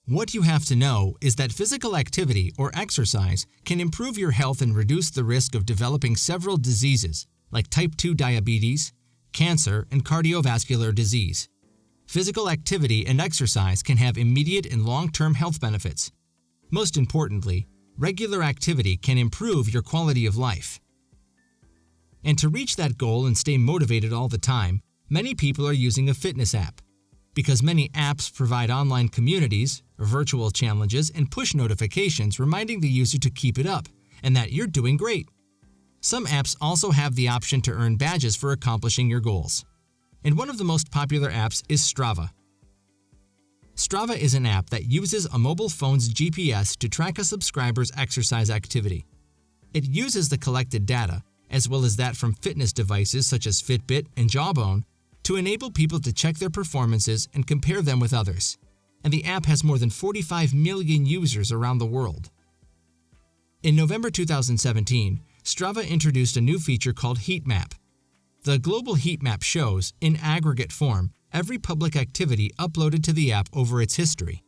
What you have to know is that physical activity or exercise can improve your health and reduce the risk of developing several diseases like type 2 diabetes, cancer, and cardiovascular disease. Physical activity and exercise can have immediate and long-term health benefits. Most importantly, regular activity can improve your quality of life. And to reach that goal and stay motivated all the time, many people are using a fitness app. Because many apps provide online communities, virtual challenges, and push notifications reminding the user to keep it up and that you're doing great. Some apps also have the option to earn badges for accomplishing your goals. And one of the most popular apps is Strava. Strava is an app that uses a mobile phone's GPS to track a subscriber's exercise activity. It uses the collected data, as well as that from fitness devices such as Fitbit and Jawbone, to enable people to check their performances and compare them with others. And the app has more than 45 million users around the world. In November 2017, Strava introduced a new feature called Heat Map. The global heat map shows, in aggregate form, every public activity uploaded to the app over its history.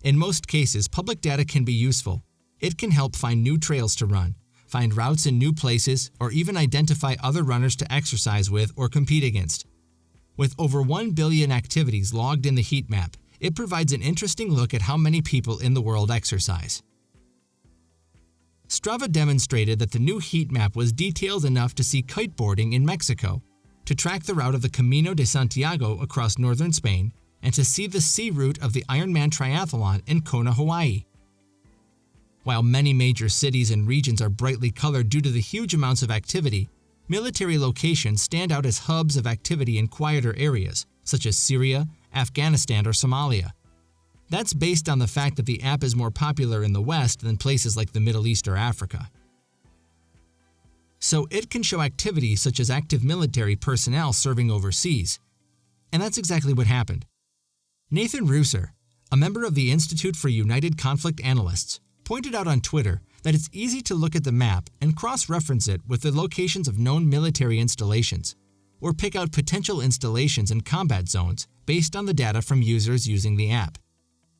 In most cases, public data can be useful. It can help find new trails to run, find routes in new places, or even identify other runners to exercise with or compete against. With over 1 billion activities logged in the heat map, it provides an interesting look at how many people in the world exercise. Strava demonstrated that the new heat map was detailed enough to see kiteboarding in Mexico, to track the route of the Camino de Santiago across northern Spain, and to see the sea route of the Ironman triathlon in Kona, Hawaii. While many major cities and regions are brightly colored due to the huge amounts of activity, military locations stand out as hubs of activity in quieter areas, such as Syria, Afghanistan, or Somalia. That's based on the fact that the app is more popular in the West than places like the Middle East or Africa. So it can show activities such as active military personnel serving overseas. And that's exactly what happened. Nathan Reuser, a member of the Institute for United Conflict Analysts, pointed out on Twitter that it's easy to look at the map and cross-reference it with the locations of known military installations, or pick out potential installations and combat zones based on the data from users using the app.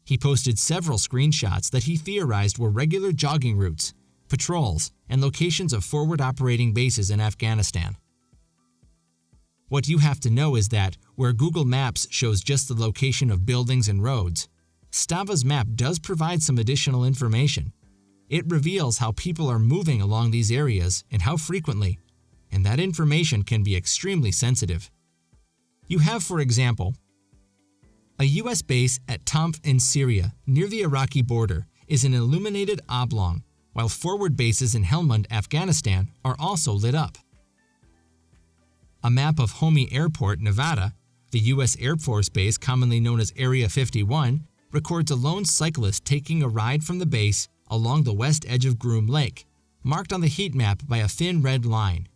He posted several screenshots that he theorized were regular jogging routes, patrols, and locations of forward operating bases in Afghanistan. What you have to know is that where Google Maps shows just the location of buildings and roads, Strava's map does provide some additional information. It reveals how people are moving along these areas and how frequently, and that information can be extremely sensitive. You have, for example, a U.S. base at Tamf in Syria, near the Iraqi border, is an illuminated oblong, while forward bases in Helmand, Afghanistan, are also lit up. A map of Homey Airport, Nevada, the U.S. Air Force base commonly known as Area 51, records a lone cyclist taking a ride from the base along the west edge of Groom Lake, marked on the heat map by a thin red line.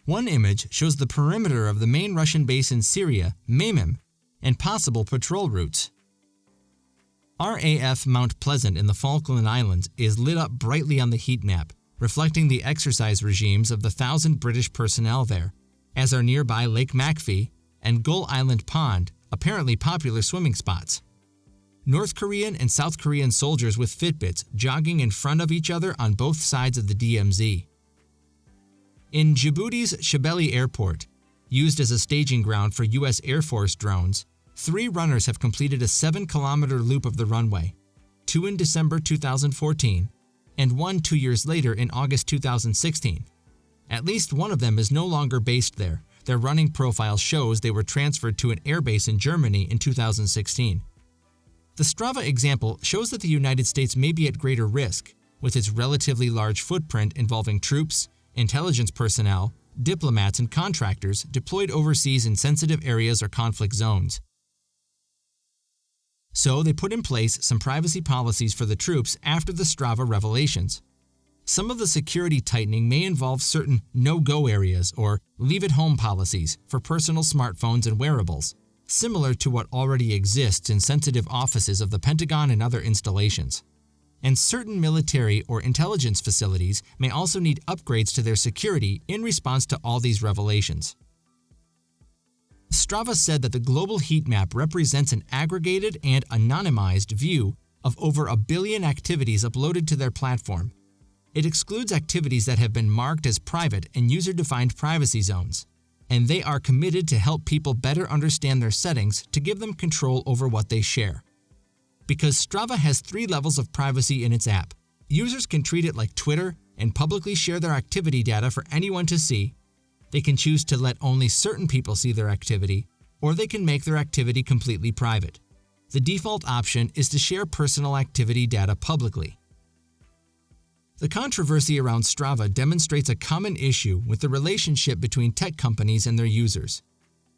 One image shows the perimeter of the main Russian base in Syria, Memem, and possible patrol routes. RAF Mount Pleasant in the Falkland Islands is lit up brightly on the heat map, reflecting the exercise regimes of the 1,000 British personnel there, as are nearby Lake Macfie and Gull Island Pond, apparently popular swimming spots. North Korean and South Korean soldiers with Fitbits jogging in front of each other on both sides of the DMZ. In Djibouti's Shabelle Airport, used as a staging ground for U.S. Air Force drones, 3 runners have completed a 7-kilometer loop of the runway, 2 in December 2014, and 1 2 years later in August 2016. At least one of them is no longer based there. Their running profile shows they were transferred to an airbase in Germany in 2016. The Strava example shows that the United States may be at greater risk, with its relatively large footprint involving troops, intelligence personnel, diplomats, and contractors deployed overseas in sensitive areas or conflict zones. So they put in place some privacy policies for the troops after the Strava revelations. Some of the security tightening may involve certain no-go areas or leave-at-home policies for personal smartphones and wearables, similar to what already exists in sensitive offices of the Pentagon and other installations. And certain military or intelligence facilities may also need upgrades to their security in response to all these revelations. Strava said that the global heat map represents an aggregated and anonymized view of over 1 billion activities uploaded to their platform. It excludes activities that have been marked as private in user-defined privacy zones, and they are committed to help people better understand their settings to give them control over what they share. Because Strava has 3 levels of privacy in its app, users can treat it like Twitter and publicly share their activity data for anyone to see. They can choose to let only certain people see their activity, or they can make their activity completely private. The default option is to share personal activity data publicly. The controversy around Strava demonstrates a common issue with the relationship between tech companies and their users.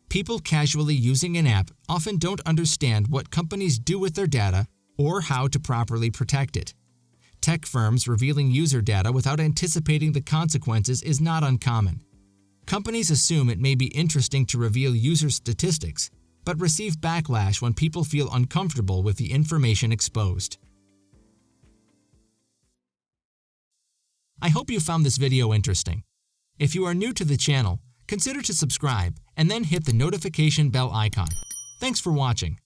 People casually using an app often don't understand what companies do with their data or how to properly protect it. Tech firms revealing user data without anticipating the consequences is not uncommon. Companies assume it may be interesting to reveal user statistics, but receive backlash when people feel uncomfortable with the information exposed. I hope you found this video interesting. If you are new to the channel, consider to subscribe and then hit the notification bell icon. Thanks for watching.